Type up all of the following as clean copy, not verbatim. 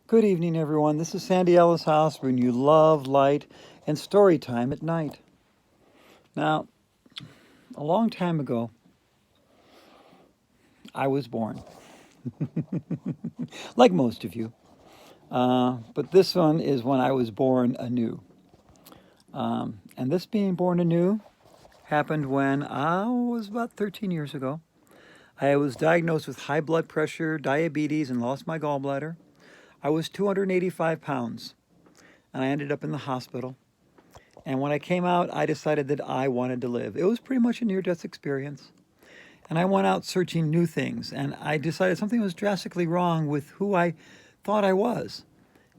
Good evening, everyone. This is Sandy Ellis House, bringing you love, light, and story time at night. Now, a long time ago, I was born, like most of you. But this one is when I was born anew. And this being born anew happened when I was about 13 years ago. I was diagnosed with high blood pressure, diabetes, and lost my gallbladder. I was 285 pounds, and I ended up in the hospital. And when I came out, I decided that I wanted to live. It was pretty much a near-death experience. And I went out searching new things, and I decided something was drastically wrong with who I thought I was.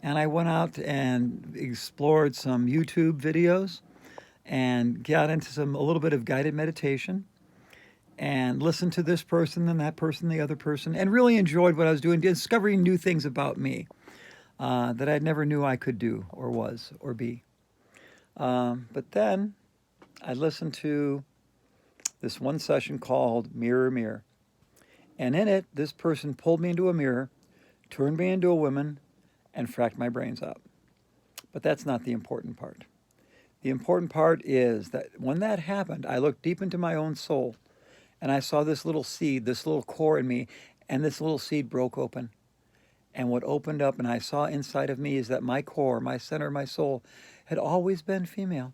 And I went out and explored some YouTube videos and got into a little bit of guided meditation and listened to this person and that person, the other person, and really enjoyed what I was doing, discovering new things about me that I never knew I could do or was or be. But then I listened to this one session called Mirror, Mirror. And in it, this person pulled me into a mirror, turned me into a woman, and fracked my brains out. But that's not the important part. The important part is that when that happened, I looked deep into my own soul and I saw this little seed, this little core in me, and this little seed broke open. And what opened up and I saw inside of me is that my core, my center, my soul had always been female.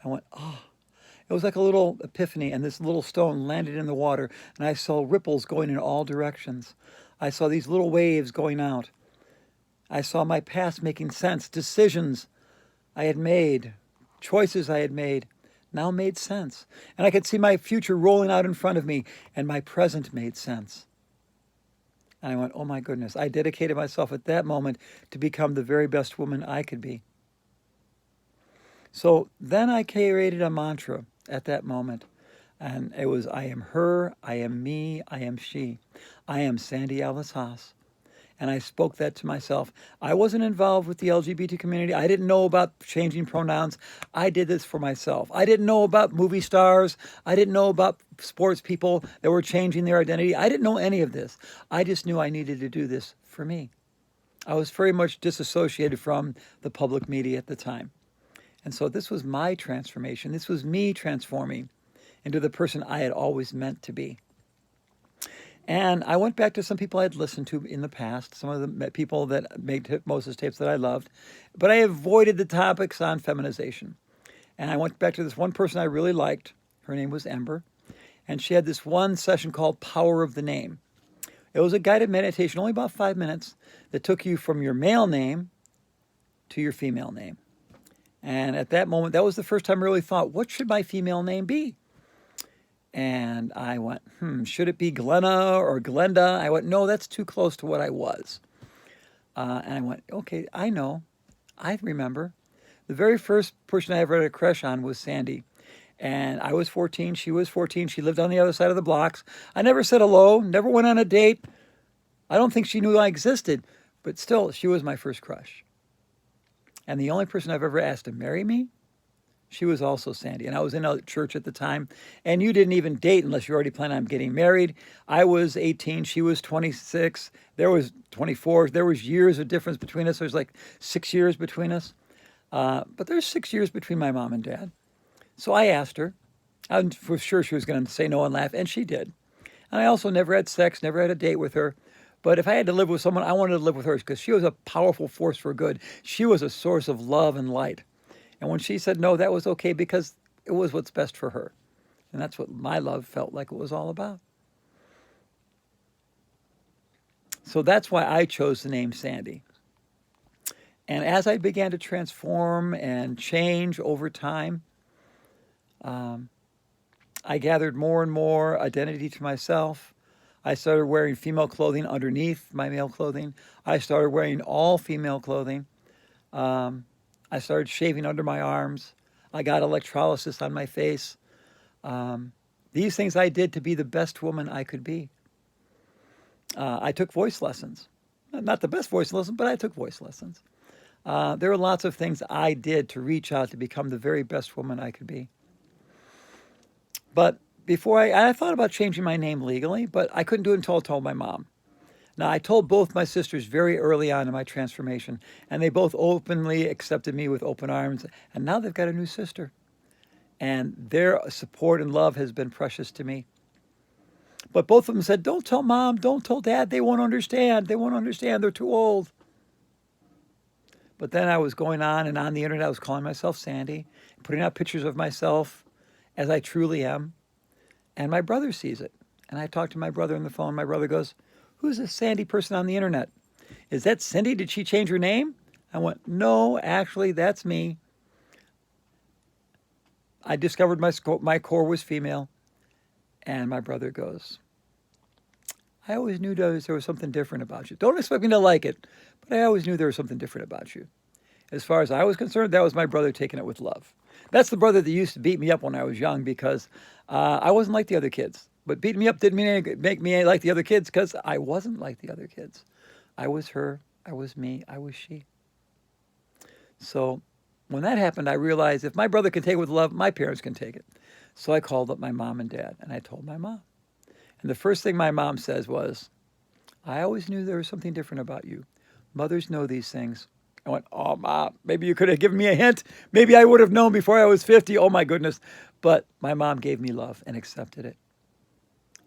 I went, oh. It was like a little epiphany, and this little stone landed in the water, and I saw ripples going in all directions. I saw these little waves going out. I saw my past making sense. Decisions I had made, choices I had made, now made sense. And I could see my future rolling out in front of me, and my present made sense. And I went, oh my goodness. I dedicated myself at that moment to become the very best woman I could be. So then I created a mantra at that moment. And it was, I am her, I am me, I am she. I am Sandy Alice Haas. And I spoke that to myself. I wasn't involved with the LGBT community. I didn't know about changing pronouns. I did this for myself. I didn't know about movie stars. I didn't know about sports people that were changing their identity. I didn't know any of this. I just knew I needed to do this for me. I was very much disassociated from the public media at the time. And so this was my transformation. This was me transforming into the person I had always meant to be. And I went back to some people I had listened to in the past, some of the people that made hypnosis tapes that I loved, but I avoided the topics on feminization. And I went back to this one person I really liked. Her name was Ember. And she had this one session called Power of the Name. It was a guided meditation, only about 5 minutes, that took you from your male name to your female name. And at that moment, that was the first time I really thought, what should my female name be? And I went, should it be Glenna or Glenda? I went, no, that's too close to what I was. And I went, okay, I know. I remember. The very first person I ever had a crush on was Sandy. And I was 14, she was 14. She lived on the other side of the blocks. I never said hello, never went on a date. I don't think she knew I existed, but still, she was my first crush. And the only person I've ever asked to marry me, she was also Sandy. And I was in a church at the time. And you didn't even date unless you already planned on getting married. I was 18. She was 26. There was 24. There was years of difference between us. There's like 6 years between us. But there's 6 years between my mom and dad. So I asked her. I was for sure she was going to say no and laugh. And she did. And I also never had sex, never had a date with her. But if I had to live with someone, I wanted to live with her because she was a powerful force for good. She was a source of love and light. And when she said no, that was okay because it was what's best for her. And that's what my love felt like it was all about. So that's why I chose the name Sandy. And as I began to transform and change over time, I gathered more and more identity to myself. I started wearing female clothing underneath my male clothing. I started wearing all female clothing. I started shaving under my arms. I got electrolysis on my face. These things I did to be the best woman I could be. I took voice lessons. Not the best voice lessons, but I took voice lessons. There were lots of things I did to reach out to become the very best woman I could be. But before I thought about changing my name legally, but I couldn't do it until I told my mom. Now, I told both my sisters very early on in my transformation, and they both openly accepted me with open arms. And now they've got a new sister, and their support and love has been precious to me. But both of them said, "Don't tell mom, don't tell dad. They won't understand. They won't understand. They're too old." But then I was going on and on the internet. I was calling myself Sandy, putting out pictures of myself as I truly am. And my brother sees it. And I talked to my brother on the phone. My brother goes, "Who's this Sandy person on the internet? Is that Cindy? Did she change her name?" I went, "No, actually, that's me. I discovered my core was female." And my brother goes, "I always knew there was something different about you. Don't expect me to like it, but I always knew there was something different about you." As far as I was concerned, that was my brother taking it with love. That's the brother that used to beat me up when I was young because I wasn't like the other kids. But beating me up didn't make me like the other kids because I wasn't like the other kids. I was her, I was me, I was she. So when that happened, I realized if my brother can take it with love, my parents can take it. So I called up my mom and dad and I told my mom. And the first thing my mom says was, "I always knew there was something different about you. Mothers know these things." I went, "Oh, Mom, maybe you could have given me a hint. Maybe I would have known before I was 50. Oh, my goodness." But my mom gave me love and accepted it.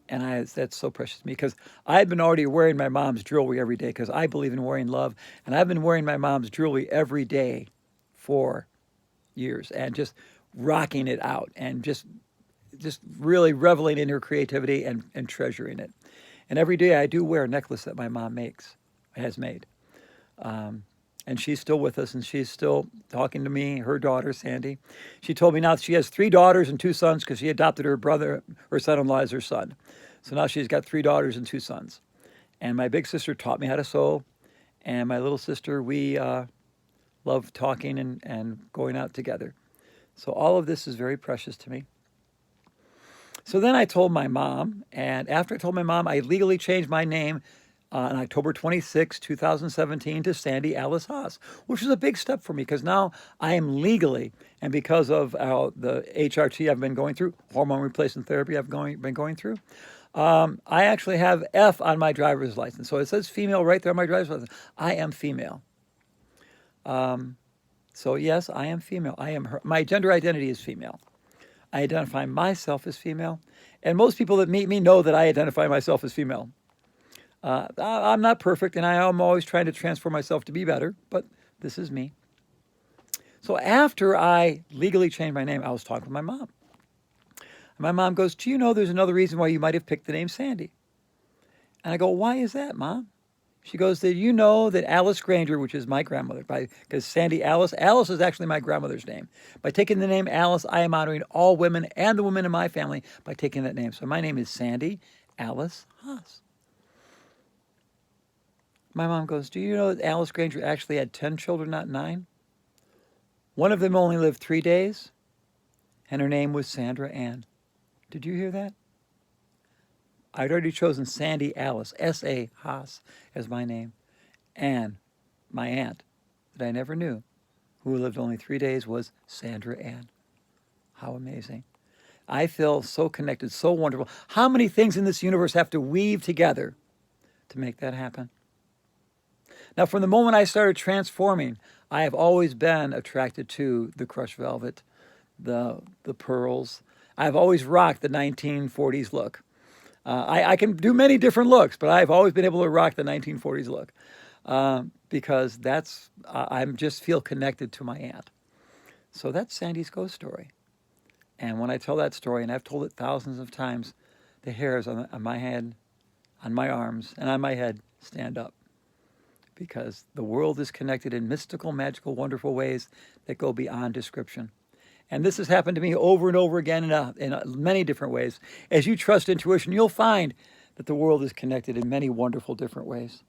And that's so precious to me because I had been already wearing my mom's jewelry every day because I believe in wearing love. And I've been wearing my mom's jewelry every day for years and just rocking it out and just really reveling in her creativity and treasuring it. And every day I do wear a necklace that my mom has made. And she's still with us and she's still talking to me, her daughter, Sandy. She told me now she has 3 daughters and 2 sons because she adopted her son-in-law as her son. So now she's got 3 daughters and 2 sons. And my big sister taught me how to sew. And my little sister, we love talking and going out together. So all of this is very precious to me. So then I told my mom, and after I told my mom, I legally changed my name on October 26, 2017 to Sandy Alice Haas, which was a big step for me because now I am legally, and because of the HRT I've been going through, hormone replacement therapy I've been going through, I actually have F on my driver's license. So it says female right there on my driver's license. I am female. So yes, I am female. I am her. My gender identity is female. I identify myself as female. And most people that meet me know that I identify myself as female. I'm not perfect, and I am always trying to transform myself to be better, but this is me. So after I legally changed my name, I was talking with my mom. And my mom goes, "Do you know there's another reason why you might have picked the name Sandy?" And I go, "Why is that, Mom?" She goes, "Did you know that Alice Granger, which is my grandmother, because Sandy Alice is actually my grandmother's name. By taking the name Alice, I am honoring all women and the women in my family by taking that name. So my name is Sandy Alice Haas." My mom goes, "Do you know that Alice Granger actually had 10 children, not 9? One of them only lived 3 days, and her name was Sandra Ann." Did you hear that? I'd already chosen Sandy Alice, S.A. Haas, as my name. And my aunt, that I never knew, who lived only 3 days, was Sandra Ann. How amazing. I feel so connected, so wonderful. How many things in this universe have to weave together to make that happen? Now, from the moment I started transforming, I have always been attracted to the crushed velvet, the pearls. I've always rocked the 1940s look. I can do many different looks, but I've always been able to rock the 1940s look because I just feel connected to my aunt. So that's Sandy's ghost story. And when I tell that story, and I've told it thousands of times, the hairs on my head, on my arms, and on my head stand up because the world is connected in mystical, magical, wonderful ways that go beyond description. And this has happened to me over and over again in many different ways. As you trust intuition, you'll find that the world is connected in many wonderful different ways.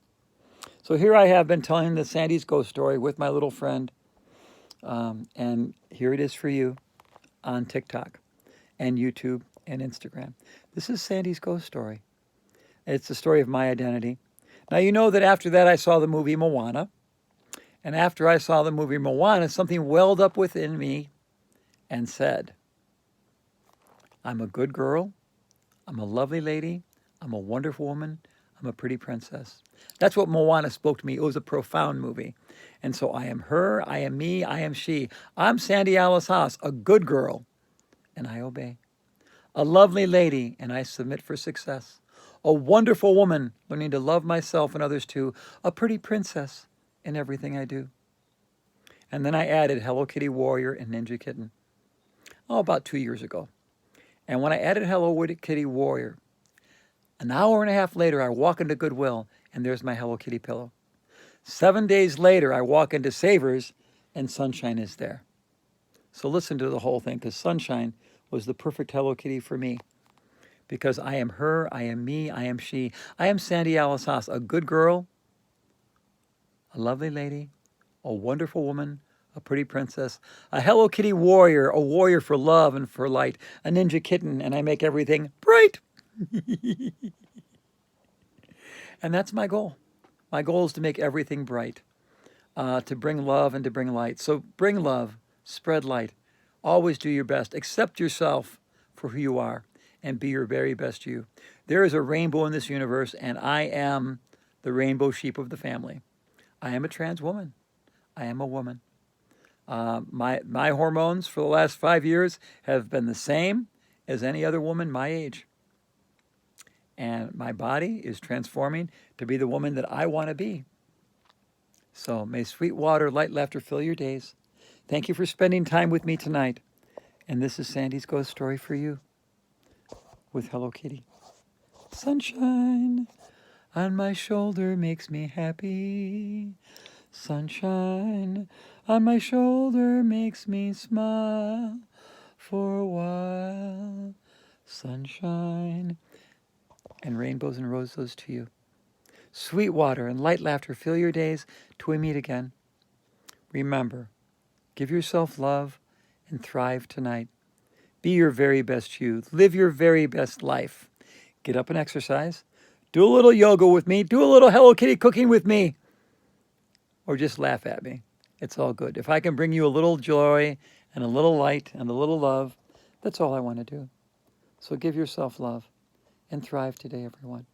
So here I have been telling the Sandy's ghost story with my little friend. And here it is for you on TikTok and YouTube and Instagram. This is Sandy's ghost story. It's the story of my identity. Now, you know that after that I saw the movie Moana. And after I saw the movie Moana, something welled up within me and said, "I'm a good girl, I'm a lovely lady, I'm a wonderful woman, I'm a pretty princess. That's what Moana spoke to me. It was a profound movie. And so I am her, I am me, I am she. I'm Sandy Alice Haas, a good girl, and I obey. A lovely lady, and I submit for success. A wonderful woman, learning to love myself and others too. A pretty princess in everything I do. And then I added Hello Kitty Warrior and Ninja Kitten. Oh, about 2 years ago. And when I added Hello Kitty Warrior, an hour and a half later, I walk into Goodwill, and there's my Hello Kitty pillow. 7 days later, I walk into Savers, and Sunshine is there. So listen to the whole thing, because Sunshine was the perfect Hello Kitty for me. Because I am her, I am me, I am she. I am Sandy Alice Haas, a good girl, a lovely lady, a wonderful woman, a pretty princess, a Hello Kitty warrior, a warrior for love and for light, a ninja kitten, and I make everything bright. And that's my goal. My goal is to make everything bright, to bring love and to bring light. So bring love, spread light. Always do your best. Accept yourself for who you are and be your very best you. There is a rainbow in this universe, and I am the rainbow sheep of the family. I am a trans woman. I am a woman. My hormones for the last 5 years have been the same as any other woman my age. And my body is transforming to be the woman that I want to be. So may sweet water, light laughter fill your days. Thank you for spending time with me tonight. And this is Sandy's Ghost Story for you with Hello Kitty. Sunshine on my shoulder makes me happy. Sunshine on my shoulder makes me smile for a while. Sunshine and rainbows and roses to you. Sweet water and light laughter fill your days till we meet again. Remember, give yourself love and thrive tonight. Be your very best you. Live your very best life. Get up and exercise. Do a little yoga with me. Do a little Hello Kitty cooking with me. Or just laugh at me. It's all good. If I can bring you a little joy and a little light and a little love, that's all I want to do. So give yourself love and thrive today, everyone.